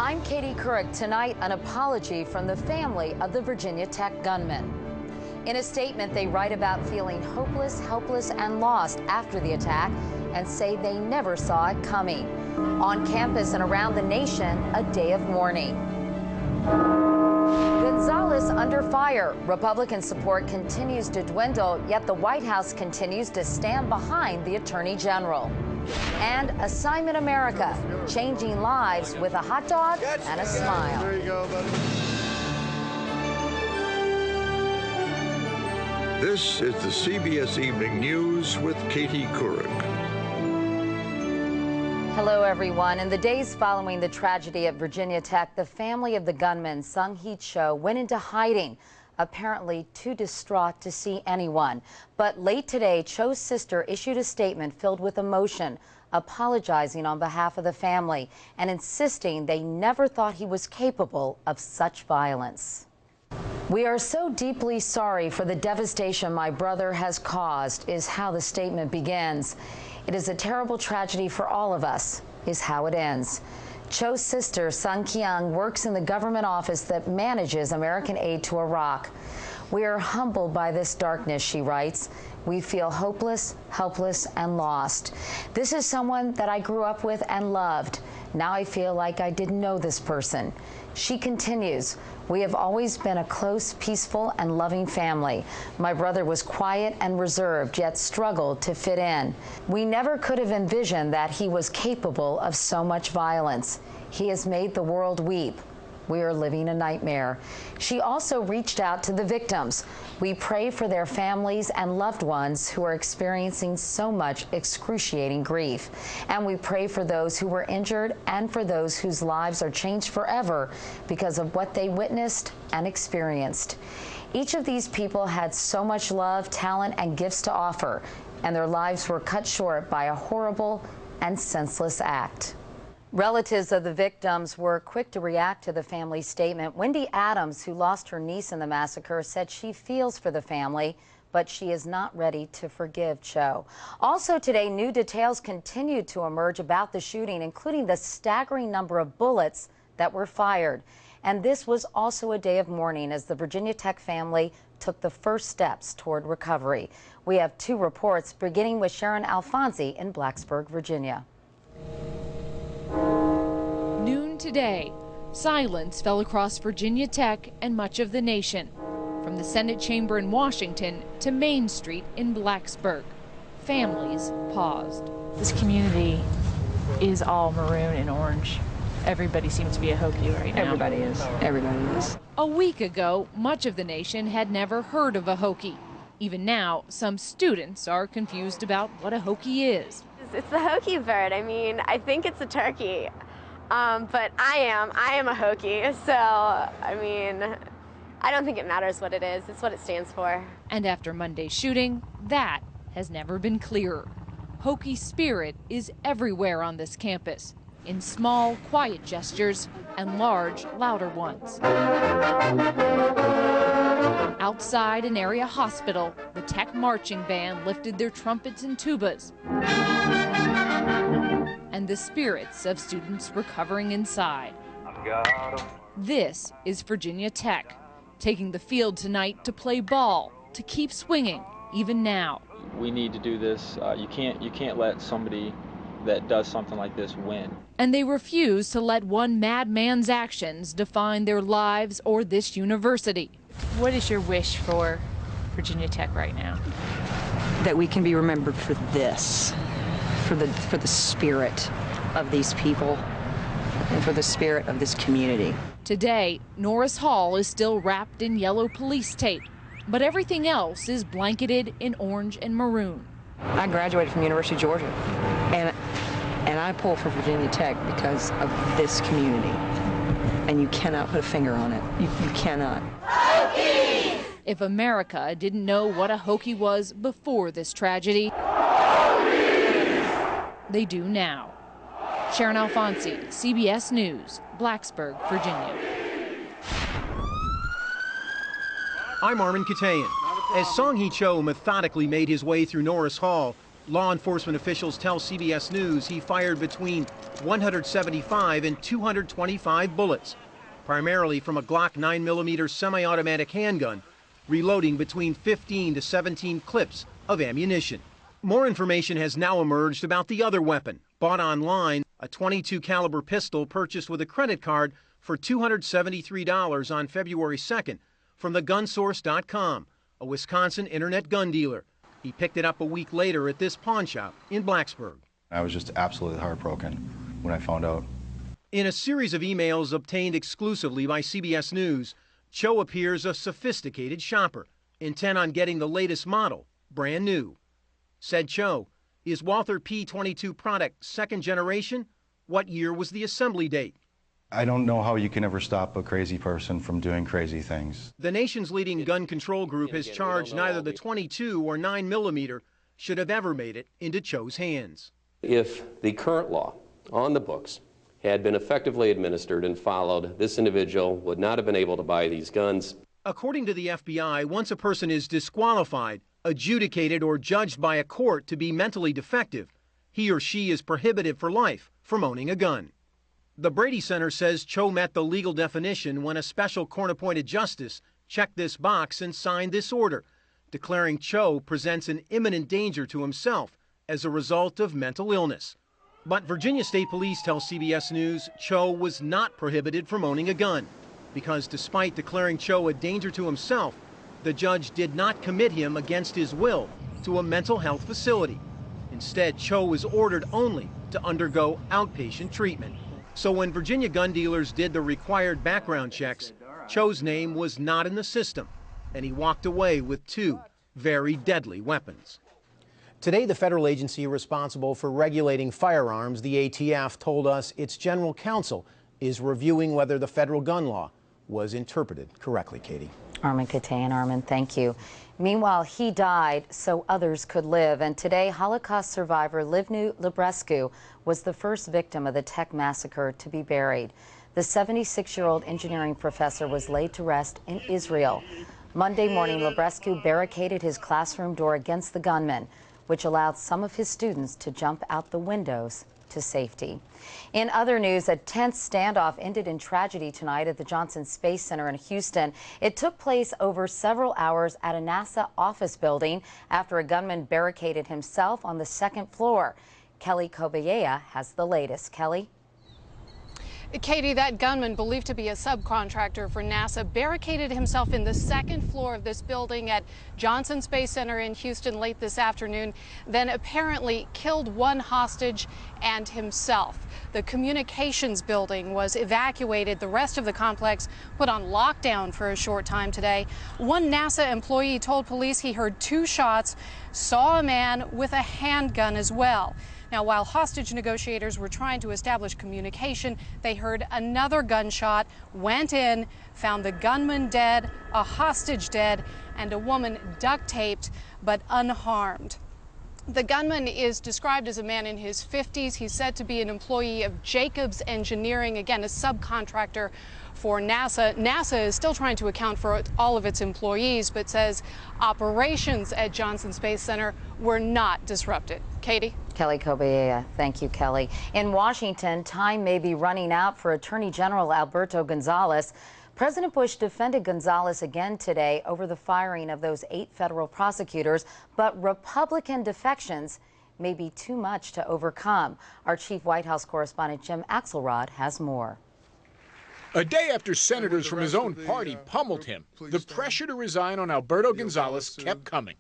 I'm Katie Couric. Tonight, an apology from the family of the Virginia Tech gunman. In a statement, they write about feeling hopeless, helpless, and lost after the attack and say they never saw it coming. On campus and around the nation, a day of mourning. Gonzalez under fire. Republican support continues to dwindle, yet the White House continues to stand behind the Attorney General. And Assignment America, changing lives with a hot dog and a smile. There you go, buddy. This is the CBS Evening News with Katie Couric. Hello, everyone. In the days following the tragedy at Virginia Tech, the family of the gunman, Sung-Hee Cho, went into hiding, apparently too distraught to see anyone. But late today, Cho's sister issued a statement filled with emotion, apologizing on behalf of the family and insisting they never thought he was capable of such violence. We are so deeply sorry for the devastation my brother has caused, is how the statement begins. It is a terrible tragedy for all of us, is how it ends. Cho's sister, Sung Kyung, works in the government office that manages American aid to Iraq. We are humbled by this darkness, she writes. We feel hopeless, helpless, and lost. This is someone that I grew up with and loved. Now I feel like I didn't know this person. She continues, we have always been a close, peaceful, and loving family. My brother was quiet and reserved, yet struggled to fit in. We never could have envisioned that he was capable of so much violence. He has made the world weep. We are living a nightmare. She also reached out to the victims. We pray for their families and loved ones who are experiencing so much excruciating grief. And we pray for those who were injured and for those whose lives are changed forever because of what they witnessed and experienced. Each of these people had so much love, talent, and gifts to offer, and their lives were cut short by a horrible and senseless act. Relatives of the victims were quick to react to the family's statement. Wendy Adams, who lost her niece in the massacre, said she feels for the family, but she is not ready to forgive Cho. Also today, new details continued to emerge about the shooting, including the staggering number of bullets that were fired. And this was also a day of mourning as the Virginia Tech family took the first steps toward recovery. We have two reports, beginning with Sharon Alfonsi in Blacksburg, Virginia. Noon today, silence fell across Virginia Tech and much of the nation, from the Senate chamber in Washington to Main Street in Blacksburg. Families paused. This community is all maroon and orange. Everybody seems to be a Hokie right now. Everybody is. Everybody is. A week ago, much of the nation had never heard of a Hokie. Even now, some students are confused about what a Hokie is. It's the Hokie bird. I mean, I think it's a turkey, but I am a Hokie. So, I mean, I don't think it matters what it is. It's what it stands for. And after Monday's shooting, that has never been clearer. Hokie spirit is everywhere on this campus, in small, quiet gestures and large, louder ones. Outside an area hospital, the Tech marching band lifted their trumpets and tubas. And the spirits of students recovering inside. This is Virginia Tech, taking the field tonight to play ball, to keep swinging, even now. We need to do this. You can't let somebody that does something like this win. And they refuse to let one madman's actions define their lives or this university. What is your wish for Virginia Tech right now? That we can be remembered for this, for the spirit of these people and for the spirit of this community. Today, Norris Hall is still wrapped in yellow police tape, but everything else is blanketed in orange and maroon. I graduated from University of Georgia, and I pull for Virginia Tech because of this community. And you cannot put a finger on it. You cannot. Hokies! If America didn't know what a Hokie was before this tragedy, they do now. Sharon Alfonsi, CBS News, Blacksburg, Virginia. I'm Armin Katayan. As Sung-Hee Cho methodically made his way through Norris Hall, Law enforcement officials tell CBS News he fired between 175 and 225 bullets, primarily from a Glock 9mm semi-automatic handgun, reloading between 15 to 17 clips of ammunition. More information has now emerged about the other weapon, bought online, a .22 caliber pistol purchased with a credit card for $273 on February 2nd from thegunsource.com, a Wisconsin internet gun dealer. He picked it up a week later at this pawn shop in Blacksburg. I was just absolutely heartbroken when I found out. In a series of emails obtained exclusively by CBS News, Cho appears a sophisticated shopper, intent on getting the latest model, brand new. Said Cho, is Walther P22 product second generation? What year was the assembly date? I don't know how you can ever stop a crazy person from doing crazy things. The nation's leading gun control group has charged neither the .22 or 9mm should have ever made it into Cho's hands. If the current law on the books had been effectively administered and followed, this individual would not have been able to buy these guns. According to the FBI, once a person is disqualified, adjudicated, or judged by a court to be mentally defective, he or she is prohibited for life from owning a gun. The Brady Center says Cho met the legal definition when a special court-appointed justice checked this box and signed this order, declaring Cho presents an imminent danger to himself as a result of mental illness. But Virginia State Police tell CBS News Cho was not prohibited from owning a gun, because despite declaring Cho a danger to himself, the judge did not commit him against his will to a mental health facility. Instead, Cho was ordered only to undergo outpatient treatment. So when Virginia gun dealers did the required background checks, Cho's name was not in the system, and he walked away with two very deadly weapons. Today, the federal agency responsible for regulating firearms, the ATF, told us its general counsel is reviewing whether the federal gun law was interpreted correctly. Katie. Armin Katayan. Armin, thank you. Meanwhile, he died so others could live. And today, Holocaust survivor Livnu Librescu was the first victim of the Tech massacre to be buried. The 76-year-old engineering professor was laid to rest in Israel. Monday morning, Librescu barricaded his classroom door against the gunmen, which allowed some of his students to jump out the windows to safety. In other news, a tense standoff ended in tragedy tonight at the Johnson Space Center in Houston. It took place over several hours at a NASA office building after a gunman barricaded himself on the second floor. Kelly Kobayea has the latest. Kelly? Katie, that gunman, believed to be a subcontractor for NASA, barricaded himself in the second floor of this building at Johnson Space Center in Houston late this afternoon, then apparently killed one hostage and himself. The communications building was evacuated. The rest of the complex put on lockdown for a short time today. One NASA employee told police he heard two shots, saw a man with a handgun as well. Now, while hostage negotiators were trying to establish communication, they heard another gunshot, went in, found the gunman dead, a hostage dead, and a woman duct taped but unharmed. The gunman is described as a man in his 50s. He's said to be an employee of Jacobs Engineering, again, a subcontractor for NASA. NASA is still trying to account for all of its employees, but says operations at Johnson Space Center were not disrupted. Katie? Kelly Kobayea. Thank you, Kelly. In Washington, time may be running out for Attorney General Alberto Gonzales. President Bush defended Gonzales again today over the firing of those 8 federal prosecutors, but Republican defections may be too much to overcome. Our chief White House correspondent Jim Axelrod has more. A day after senators from his own party pummeled him, the pressure to resign on Alberto Gonzales kept coming.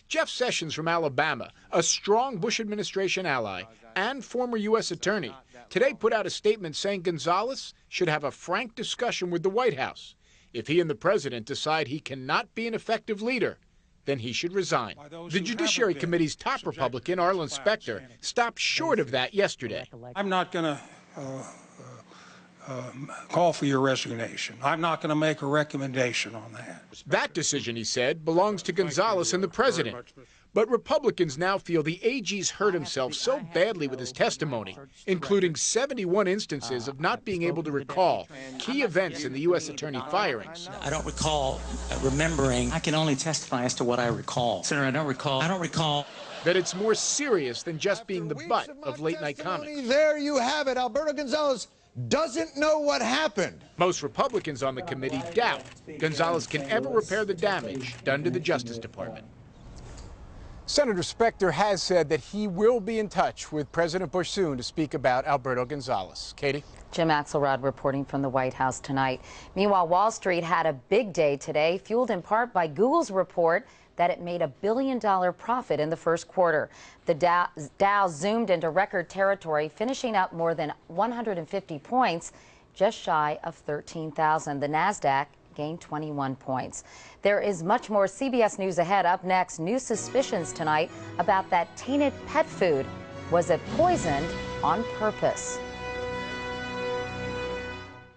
Jeff Sessions from Alabama, a strong Bush administration ally and former U.S. attorney, today put out a statement saying Gonzales should have a frank discussion with the White House. If he and the president decide he cannot be an effective leader, then he should resign. The Judiciary Committee's top Republican, Arlen Specter, stopped short of that yesterday. I'm not going to call for your resignation. I'm not going to make a recommendation on that. That decision, he said, belongs to Gonzales and the president. But Republicans now feel the AG's hurt himself so badly with his testimony, including 71 instances of not being able to recall key events in the U.S. attorney firings. I don't recall remembering. I can only testify as to what I recall. Senator, I don't recall. that it's more serious than just being the butt of late-night comments. There you have it. Alberto Gonzales doesn't know what happened. Most Republicans on the committee doubt Gonzales can ever repair the damage done to the Justice Department. Senator Specter has said that he will be in touch with President Bush soon to speak about Alberto Gonzales. Katie? Jim Axelrod reporting from the White House tonight. Meanwhile, Wall Street had a big day today, fueled in part by Google's report that it made $1 billion profit in the first quarter. The Dow zoomed into record territory, finishing up more than 150 points, just shy of 13,000. The NASDAQ gained 21 points. There is much more CBS News ahead. Up next, new suspicions tonight about that tainted pet food. Was it poisoned on purpose?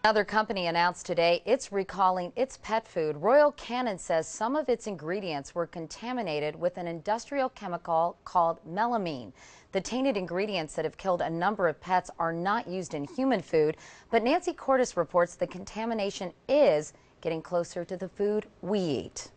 Another company announced today it's recalling its pet food. Royal Canin says some of its ingredients were contaminated with an industrial chemical called melamine. The tainted ingredients that have killed a number of pets are not used in human food, but Nancy Cordes reports the contamination is getting closer to the food we eat.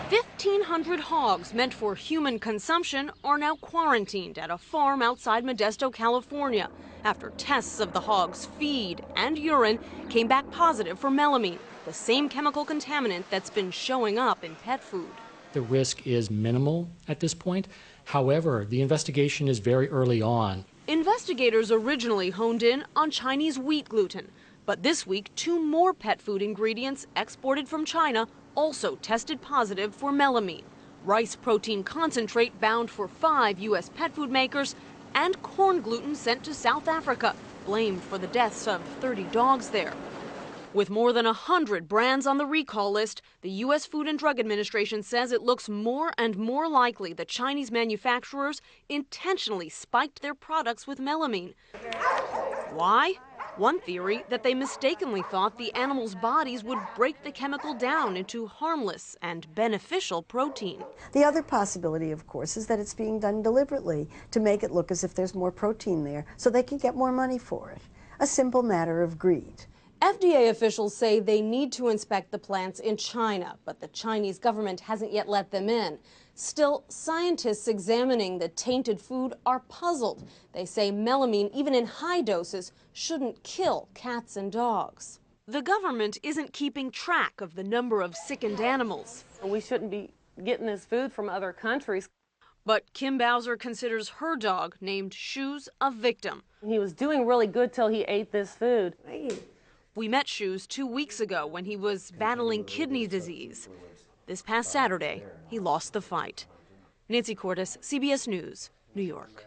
1,500 hogs meant for human consumption are now quarantined at a farm outside Modesto, California, after tests of the hogs' feed and urine came back positive for melamine, the same chemical contaminant that's been showing up in pet food. The risk is minimal at this point. However, the investigation is very early on. Investigators originally honed in on Chinese wheat gluten, but this week 2 more pet food ingredients exported from China also tested positive for melamine. Rice protein concentrate bound for 5 U.S. pet food makers and corn gluten sent to South Africa, blamed for the deaths of 30 dogs there. With more than 100 brands on the recall list, the U.S. Food and Drug Administration says it looks more and more likely that Chinese manufacturers intentionally spiked their products with melamine. Why? One theory that they mistakenly thought the animals' bodies would break the chemical down into harmless and beneficial protein. The other possibility, of course, is that it's being done deliberately to make it look as if there's more protein there so they can get more money for it. A simple matter of greed. FDA officials say they need to inspect the plants in China, but the Chinese government hasn't yet let them in. Still, scientists examining the tainted food are puzzled. They say melamine, even in high doses, shouldn't kill cats and dogs. The government isn't keeping track of the number of sickened animals. We shouldn't be getting this food from other countries. But Kim Bowser considers her dog, named Shoes, a victim. He was doing really good till he ate this food. We met Shoes 2 weeks ago when he was battling kidney disease. This past Saturday, he lost the fight. Nancy Cordes, CBS News, New York.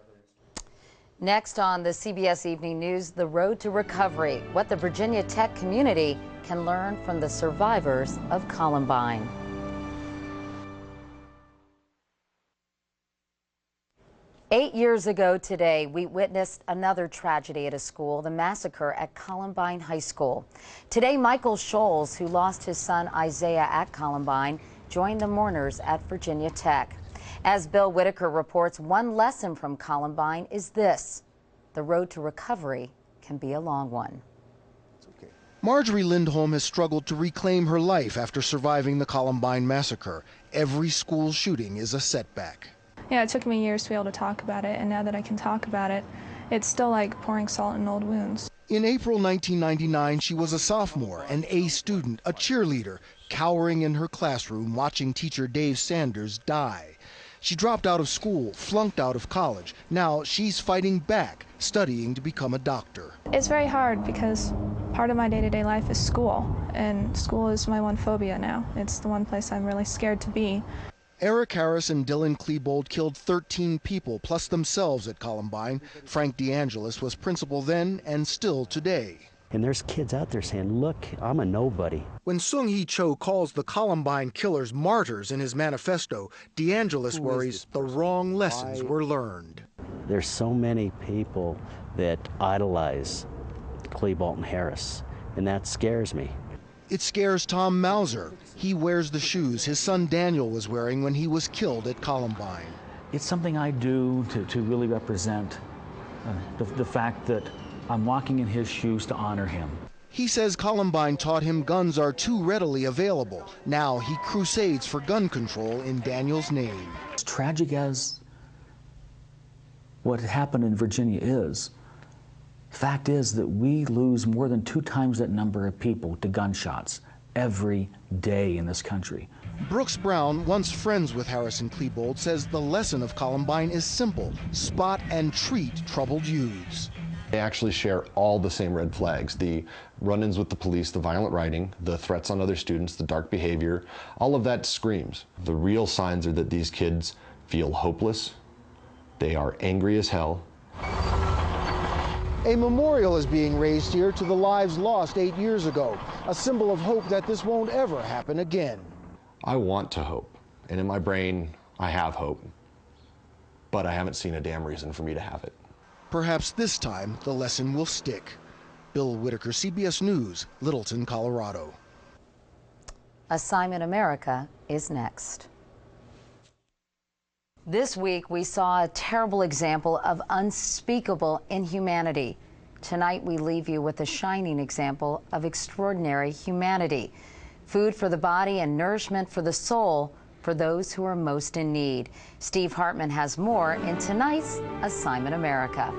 Next on the CBS Evening News, the road to recovery, what the Virginia Tech community can learn from the survivors of Columbine. Eight years ago today, we witnessed another tragedy at a school, the massacre at Columbine High School. Today, Michael Scholes, who lost his son Isaiah at Columbine, joined the mourners at Virginia Tech. As Bill Whitaker reports, one lesson from Columbine is this: the road to recovery can be a long one. Marjorie Lindholm has struggled to reclaim her life after surviving the Columbine massacre. Every school shooting is a setback. Yeah, it took me years to be able to talk about it, and now that I can talk about it, it's still like pouring salt in old wounds. In April 1999, she was a sophomore, an A student, a cheerleader, cowering in her classroom watching teacher Dave Sanders die. She dropped out of school, flunked out of college. Now she's fighting back, studying to become a doctor. It's very hard because part of my day-to-day life is school, and school is my one phobia now. It's the one place I'm really scared to be. Eric Harris and Dylan Klebold killed 13 people, plus themselves at Columbine. Frank DeAngelis was principal then and still today. And there's kids out there saying, look, I'm a nobody. When Sung Hee Cho calls the Columbine killers martyrs in his manifesto, DeAngelis worries the wrong lessons were learned. There's so many people that idolize Klebold and Harris, and that scares me. It scares Tom Mauser. He wears the shoes his son Daniel was wearing when he was killed at Columbine. It's something I do to really represent the fact that I'm walking in his shoes to honor him. He says Columbine taught him guns are too readily available. Now he crusades for gun control in Daniel's name. As tragic as what happened in Virginia is, fact is that we lose more than 2 times that number of people to gunshots every day in this country. Brooks Brown, once friends with Harrison Klebold, says the lesson of Columbine is simple: spot and treat troubled youths. They actually share all the same red flags: the run-ins with the police, the violent writing, the threats on other students, the dark behavior. All of that screams. The real signs are that these kids feel hopeless, they are angry as hell. A memorial is being raised here to the lives lost 8 years ago, a symbol of hope that this won't ever happen again. I want to hope, and in my brain, I have hope, but I haven't seen a damn reason for me to have it. Perhaps this time the lesson will stick. Bill Whitaker, CBS News, Littleton, Colorado. Assignment America is next. This week we saw a terrible example of unspeakable inhumanity. Tonight we leave you with a shining example of extraordinary humanity. Food for the body and nourishment for the soul for those who are most in need. Steve Hartman has more in tonight's Assignment America.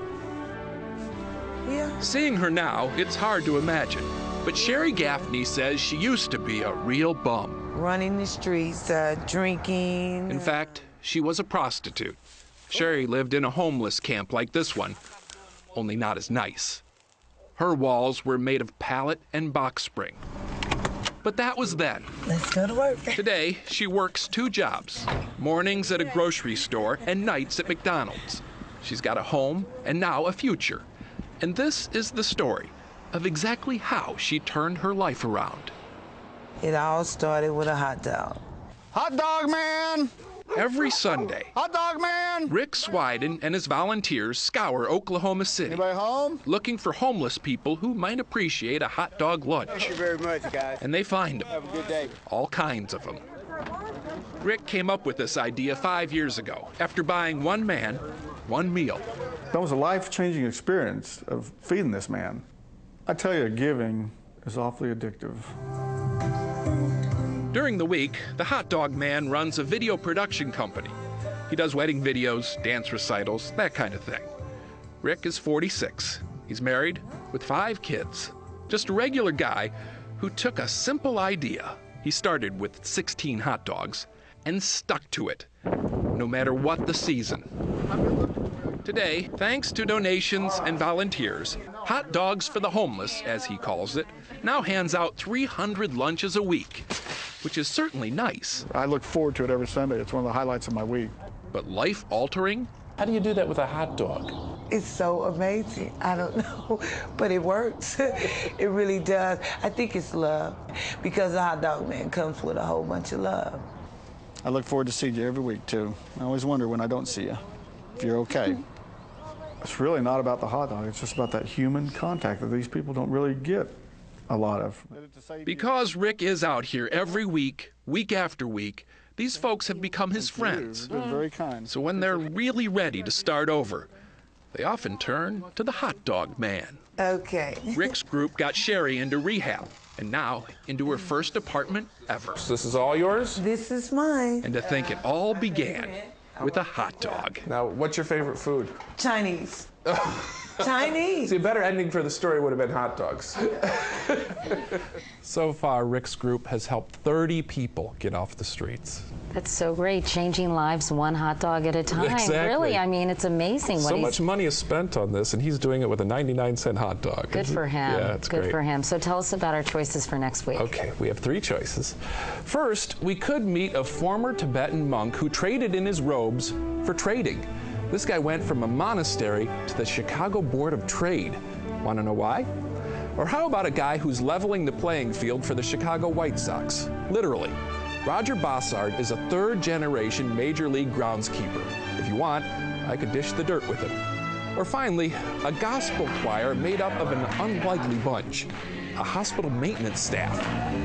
Seeing her now, it's hard to imagine. But Sherry Gaffney says she used to be a real bum. Running the streets, drinking. In fact, she was a prostitute. Sherry lived in a homeless camp like this one, only not as nice. Her walls were made of pallet and box spring. But that was then. Let's go to work. Today, she works 2 jobs, mornings at a grocery store and nights at McDonald's. She's got a home and now a future. And this is the story of exactly how she turned her life around. It all started with a hot dog. Hot dog man! Every Sunday, Hot dog man! Rick Swiden and his volunteers scour Oklahoma City, Anybody home? looking for homeless people who might appreciate a hot dog lunch. Thank you very much, guys. And they find them. Have a good day. All kinds of them. Rick came up with this idea 5 years ago after buying one man, one meal. That was a life-changing experience of feeding this man. I tell you, giving is awfully addictive. During the week, the hot dog man runs a video production company. He does wedding videos, dance recitals, that kind of thing. Rick is 46. He's married with 5 kids. Just a regular guy who took a simple idea. He started with 16 hot dogs and stuck to it, no matter what the season. Today, thanks to donations and volunteers, Hot Dogs for the Homeless, as he calls it, now hands out 300 lunches a week, which is certainly nice. I look forward to it every Sunday. It's one of the highlights of my week. But life-altering? How do you do that with a hot dog? It's so amazing. I don't know, but it works. It really does. I think it's love, because the hot dog man comes with a whole bunch of love. I look forward to seeing you every week, too. I always wonder when I don't see you, if you're okay. It's really not about the hot dog. It's just about that human contact that these people don't really get a lot of. Because Rick is out here every week, week after week, these folks have become his friends. You've been very kind. So when they're really ready to start over, they often turn to the hot dog man. Okay. Rick's group got Sherry into rehab, and now into her first apartment ever. So this is all yours? This is mine. And to think it all began with a hot dog. Now, what's your favorite food? Chinese. Chinese. See, a better ending for the story would have been hot dogs. So far, Rick's group has helped 30 people get off the streets. That's so great, changing lives one hot dog at a time. Exactly. Really, I mean, it's amazing what So much money is spent on this, and he's doing it with a 99-cent hot dog. Good for him. Yeah, it's great. Good for him. So tell us about our choices for next week. Okay, we have 3 choices. First, we could meet a former Tibetan monk who traded in his robes for trading. This guy went from a monastery to the Chicago Board of Trade. Want to know why? Or how about a guy who's leveling the playing field for the Chicago White Sox? Literally. Roger Bossard is a 3rd-generation Major League groundskeeper. If you want, I could dish the dirt with him. Or finally, a gospel choir made up of an unlikely bunch. A hospital maintenance staff.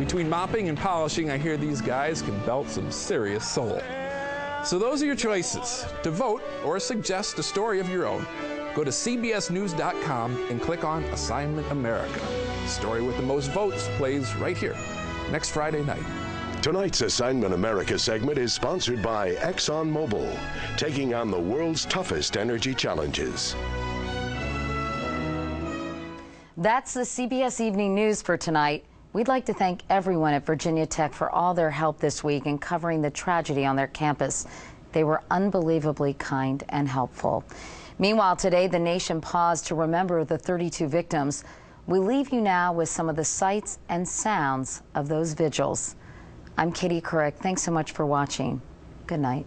Between mopping and polishing, I hear these guys can belt some serious soul. So those are your choices. To vote or suggest a story of your own, go to cbsnews.com and click on Assignment America. The story with the most votes plays right here next Friday night. Tonight's Assignment America segment is sponsored by ExxonMobil, taking on the world's toughest energy challenges. That's the CBS Evening News for tonight. We'd like to thank everyone at Virginia Tech for all their help this week in covering the tragedy on their campus. They were unbelievably kind and helpful. Meanwhile, today the nation paused to remember the 32 victims. We leave you now with some of the sights and sounds of those vigils. I'm Couric. Thanks so much for watching. Good night.